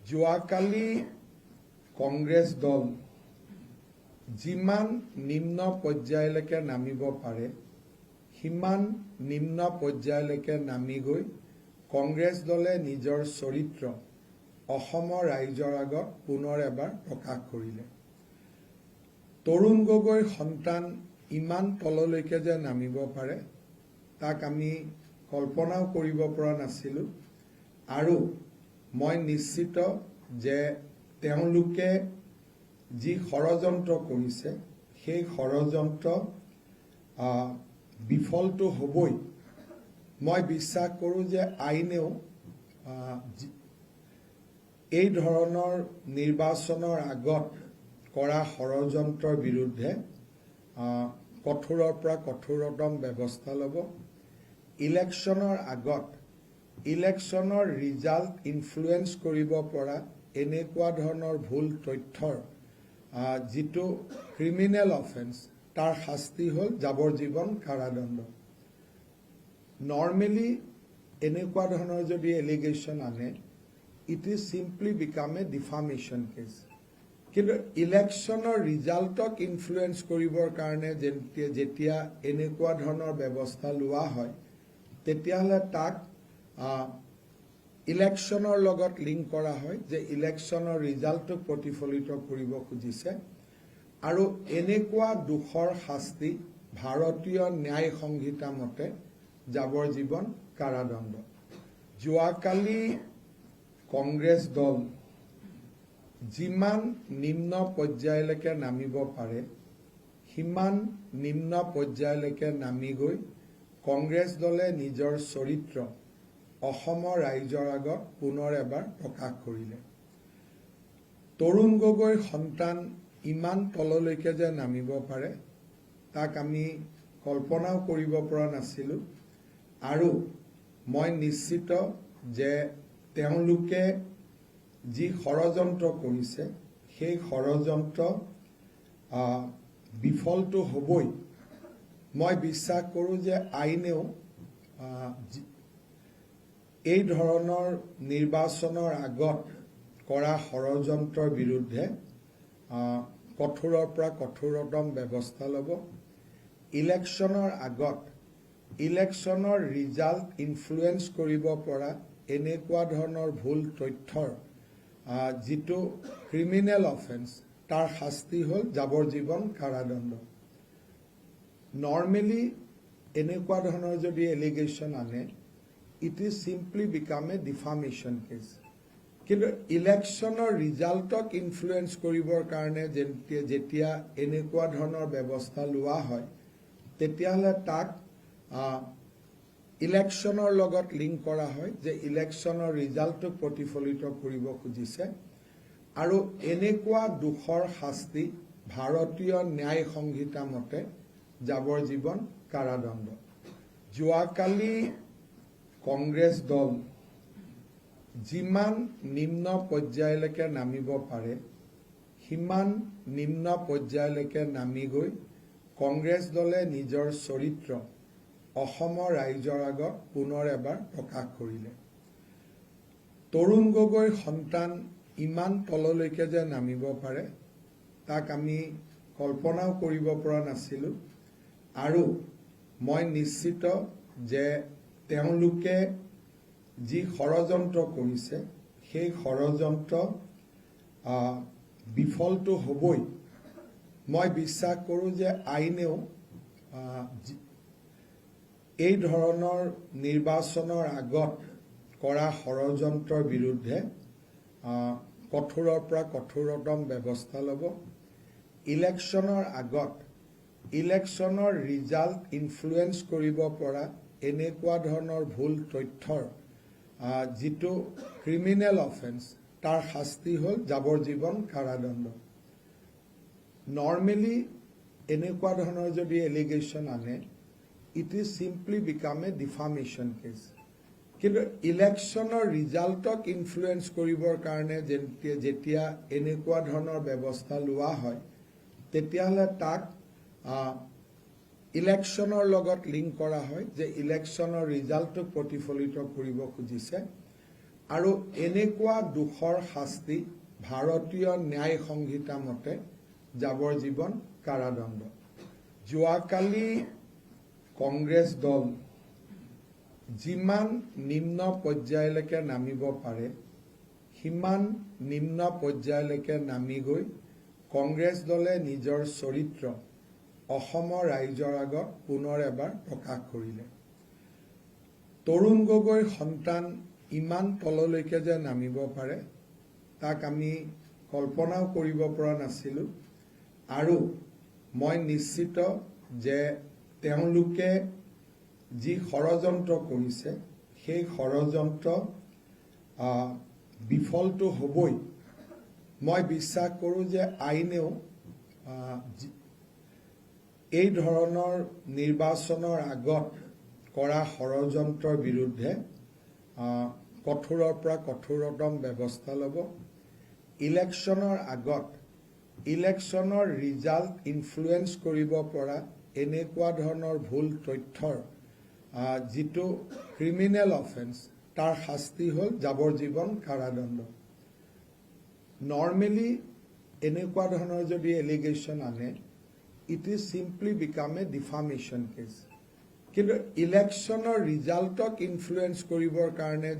যোৱাকালি কংগ্ৰেছ দল যিমান নিম্ন পৰ্যায়লৈকে নামিব পাৰে সিমান নিম্ন পৰ্যায়লৈকে নামি গৈ কংগ্ৰেছ দলে নিজৰ চৰিত্ৰ অসমৰ ৰাইজৰ আগত পুনৰ এবাৰ প্ৰকাশ কৰিলে। তৰুণ গগৈৰ সন্তান ইমান তললৈকে যে নামিব পাৰে তাক আমি কল্পনাও কৰিব পৰা নাছিলোঁ আৰু মই নিশ্চিত যে তেওঁলোকে যি ষড়যন্ত্ৰ কৰিছে সেই ষড়যন্ত্ৰ বিফলটো হ'বই। মই বিশ্বাস কৰোঁ যে আইনেও এই ধৰণৰ নিৰ্বাচনৰ আগত কৰা ষড়যন্ত্ৰৰ বিৰুদ্ধে কঠোৰৰ পৰা কঠোৰতম ব্যৱস্থা ল'ব। ইলেকশ্যনৰ আগত ইলেকশ্যনৰ ৰিজাল্ট ইনফ্লুৱেঞ্চ কৰিব পৰা এনেকুৱা ধৰণৰ ভুল তথ্যৰ যিটো ক্ৰিমিনেল অফেন্স তাৰ শাস্তি হ'ল যাৱজ্জীৱন কাৰাদণ্ড। নৰ্মেলি এনেকুৱা ধৰণৰ যদি এলিগেশ্যন আনে it is simply become a defamation case. কিন্তু ইলেকশ্যনৰ ৰিজাল্টক ইনফ্লুৱেঞ্চ কৰিবৰ কাৰণে যেতিয়া এনেকুৱা ধৰণৰ ব্যৱস্থা লোৱা হয় তেতিয়াহ'লে তাক ইলেকশ্যনৰ লগত লিংক কৰা হয় যে ইলেকশ্যনৰ ৰিজাল্টক প্ৰতিফলিত কৰিব খুজিছে আৰু এনেকুৱা দোষৰ শাস্তি ভাৰতীয় ন্যায় সংহিতা মতে যাৱজ্জীৱন কাৰাদণ্ড। যোৱাকালি কংগ্ৰেছ দল যিমান নিম্ন পৰ্যায়লৈকে নামিব পাৰে সিমান নিম্ন পৰ্যায়লৈকে নামি গৈ কংগ্ৰেছ দলে নিজৰ চৰিত্ৰ অসমৰ ৰাইজৰ আগত পুনৰ এবাৰ প্ৰকাশ কৰিলে। তৰুণ গগৈৰ সন্তান ইমান তললৈকে যে নামিব পাৰে তাক আমি কল্পনাও কৰিব পৰা নাছিলোঁ আৰু মই নিশ্চিত যে তেওঁলোকে যি ষড়যন্ত্ৰ কৰিছে সেই ষড়যন্ত্ৰ বিফলটো হ'বই। মই বিশ্বাস কৰোঁ যে আইনেও এই ধৰণৰ নিৰ্বাচনৰ আগত কৰা ষড়যন্ত্ৰৰ বিৰুদ্ধে কঠোৰৰ পৰা কঠোৰতম ব্যৱস্থা ল'ব। ইলেকশ্যনৰ আগত ইলেকশ্যনৰ ৰিজাল্ট ইনফ্লুৱেঞ্চ কৰিব পৰা এনেকুৱা ধৰণৰ ভুল তথ্যৰ যিটো ক্ৰিমিনেল অফেন্স তাৰ শাস্তি হ'ল যাৱজ্জীৱন কাৰাদণ্ড। নৰ্মেলি এনেকুৱা ধৰণৰ যদি এলিগেশ্যন আনে it is simply become a defamation case. কিন্তু ইলেকশ্যনৰ ৰিজাল্টক ইনফ্লুৱেঞ্চ কৰিবৰ কাৰণে যেতিয়া এনেকুৱা ধৰণৰ ব্যৱস্থা লোৱা হয় তেতিয়াহ'লে তাক ইলেকশ্যনৰ লগত লিংক কৰা হয় যে ইলেকশ্যনৰ ৰিজাল্টক প্ৰতিফলিত কৰিব খুজিছে আৰু এনেকুৱা দোষৰ শাস্তি ভাৰতীয় ন্যায় সংহিতা মতে যাৱজ্জীৱন কাৰাদণ্ড। যোৱাকালি কংগ্ৰেছ দল যিমান নিম্ন পৰ্যায়লৈকে নামিব পাৰে সিমান নিম্ন পৰ্যায়লৈকে নামি গৈ কংগ্ৰেছ দলে নিজৰ চৰিত্ৰ অসমৰ ৰাইজৰ আগত পুনৰ এবাৰ প্ৰকাশ কৰিলে। তৰুণ গগৈৰ সন্তান ইমান তললৈকে যে নামিব পাৰে তাক আমি কল্পনাও কৰিব পৰা নাছিলোঁ আৰু মই নিশ্চিত যে তেওঁলোকে যি ষড়যন্ত্ৰ কৰিছে সেই ষড়যন্ত্ৰ বিফলটো হ'বই। মই বিশ্বাস কৰোঁ যে আইনেও এই ধৰণৰ নিৰ্বাচনৰ আগত কৰা ষড়যন্ত্ৰৰ বিৰুদ্ধে কঠোৰৰ পৰা কঠোৰতম ব্যৱস্থা ল'ব। ইলেকশ্যনৰ আগত ইলেকশ্যনৰ ৰিজাল্ট ইনফ্লুৱেঞ্চ কৰিব পৰা এনেকুৱা ধৰণৰ ভুল তথ্যৰ যিটো ক্ৰিমিনেল অফেন্স তাৰ শাস্তি হ'ল যাৱজ্জীৱন কাৰাদণ্ড। নৰ্মেলি এনেকুৱা ধৰণৰ যদি এলিগেশ্যন আনে it is simply become a defamation case. কিন্তু ইলেকশ্যনৰ ৰিজাল্টক ইনফ্লুৱেঞ্চ কৰিবৰ কাৰণে যেতিয়া এনেকুৱা ধৰণৰ ব্যৱস্থা লোৱা হয় তেতিয়াহ'লে তাক ইলেকশ্যনৰ লগত লিংক কৰা হয় যে ইলেকশ্যনৰ ৰিজাল্টক প্ৰতিফলিত কৰিব খুজিছে আৰু এনেকুৱা দোষৰ শাস্তি ভাৰতীয় ন্যায় সংহিতা মতে যাৱজ্জীৱন কাৰাদণ্ড। যোৱাকালি কংগ্ৰেছ দল যিমান নিম্ন পৰ্যায়লৈকে নামিব পাৰে সিমান নিম্ন পৰ্যায়লৈকে নামি গৈ কংগ্ৰেছ দলে নিজৰ চৰিত্ৰ অসমৰ ৰাইজৰ আগত পুনৰ এবাৰ প্ৰকাশ কৰিলে। তৰুণ গগৈৰ সন্তান ইমান তললৈকে যে নামিব পাৰে তাক আমি কল্পনাও কৰিব পৰা নাছিলোঁ আৰু মই নিশ্চিত যে তেওঁলোকে যি ষড়যন্ত্ৰ কৰিছে সেই ষড়যন্ত্ৰ বিফলটো হ'বই। মই বিশ্বাস কৰোঁ যে আইনেও এই ধৰণৰ নিৰ্বাচনৰ আগত কৰা ষড়যন্ত্ৰৰ বিৰুদ্ধে কঠোৰৰ পৰা কঠোৰতম ব্যৱস্থা ল'ব। ইলেকশ্যনৰ আগত ইলেকশ্যনৰ ৰিজাল্ট ইনফ্লুৱেঞ্চ কৰিব পৰা এনেকুৱা ধৰণৰ ভুল তথ্যৰ যিটো ক্ৰিমিনেল অফেন্স তাৰ শাস্তি হ'ল যাৱজ্জীৱন কাৰাদণ্ড। নৰ্মেলি এনেকুৱা ধৰণৰ যদি এলিগেশ্যন আনে it is simply become a defamation case. কিন্তু ইলেকশ্যনৰ ৰিজাল্টক ইনফ্লুৱেঞ্চ কৰিবৰ কাৰণে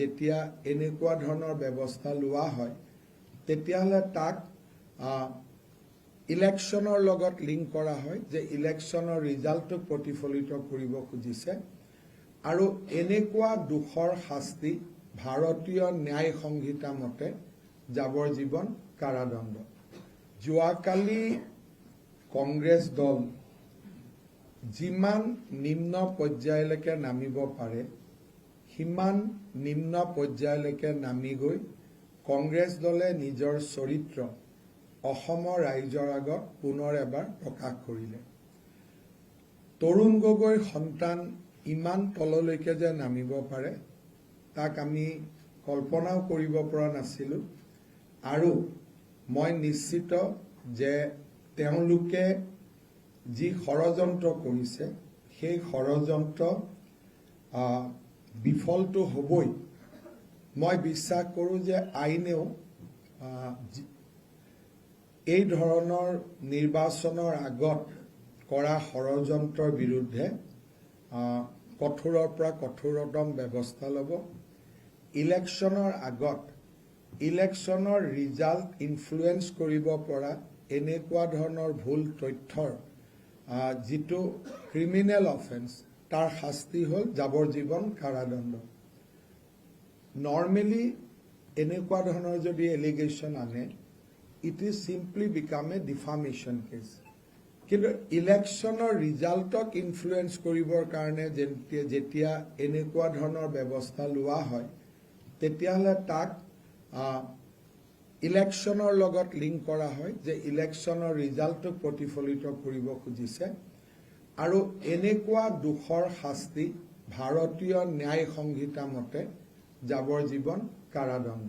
যেতিয়া এনেকুৱা ধৰণৰ ব্যৱস্থা লোৱা হয় তেতিয়াহ'লে তাক ইলেকশ্যনৰ লগত লিংক কৰা হয় যে ইলেকশ্যনৰ ৰিজাল্টক প্ৰতিফলিত কৰিব খুজিছে আৰু এনেকুৱা দোষৰ শাস্তি ভাৰতীয় ন্যায় সংহিতা মতে যাৱজ্জীৱন কাৰাদণ্ড। যোৱাকালি কংগ্ৰেছ দল যিমান নিম্ন পৰ্যায়লৈকে নামিব পাৰে সিমান নিম্ন পৰ্যায়লৈকে নামি গৈ কংগ্ৰেছ দলে নিজৰ চৰিত্ৰ অসমৰ ৰাইজৰ আগত পুনৰ এবাৰ প্ৰকাশ কৰিলে। তৰুণ গগৈৰ সন্তান ইমান তললৈকে যে নামিব পাৰে তাক আমি কল্পনাও কৰিব পৰা নাছিলোঁ আৰু মই নিশ্চিত যে তেওঁলোকে যি ষড়যন্ত্ৰ কৰিছে সেই ষড়যন্ত্ৰ বিফলটো হ'বই। মই বিশ্বাস কৰোঁ যে আইনেও এই ধৰণৰ নিৰ্বাচনৰ আগত কৰা ষড়যন্ত্ৰৰ বিৰুদ্ধে কঠোৰৰ পৰা কঠোৰতম ব্যৱস্থা ল'ব। ইলেকশ্যনৰ আগত ইলেকশ্যনৰ ৰিজাল্ট ইনফ্লুৱেঞ্চ কৰিব পৰা এনেকুৱা ধৰণৰ ভুল তথ্যৰ যিটো ক্ৰিমিনেল অফেন্স তাৰ শাস্তি হ'ল যাৱজ্জীৱন কাৰাদণ্ড। নৰ্মেলি এনেকুৱা ধৰণৰ যদি এলিগেশ্যন আনে it is simply become a defamation case. কিন্তু ইলেকশ্যনৰ ৰিজাল্টক ইনফ্লুৱেঞ্চ কৰিবৰ কাৰণে যেতিয়া এনেকুৱা ধৰণৰ ব্যৱস্থা লোৱা হয় তেতিয়াহ'লে তাক ইলেকশ্যনৰ লগত লিংক কৰা হয় যে ইলেকশ্যনৰ ৰিজাল্টক প্ৰতিফলিত কৰিব খুজিছে আৰু এনেকুৱা দোষৰ শাস্তি ভাৰতীয় ন্যায় সংহিতা মতে যাৱজ্জীৱন কাৰাদণ্ড।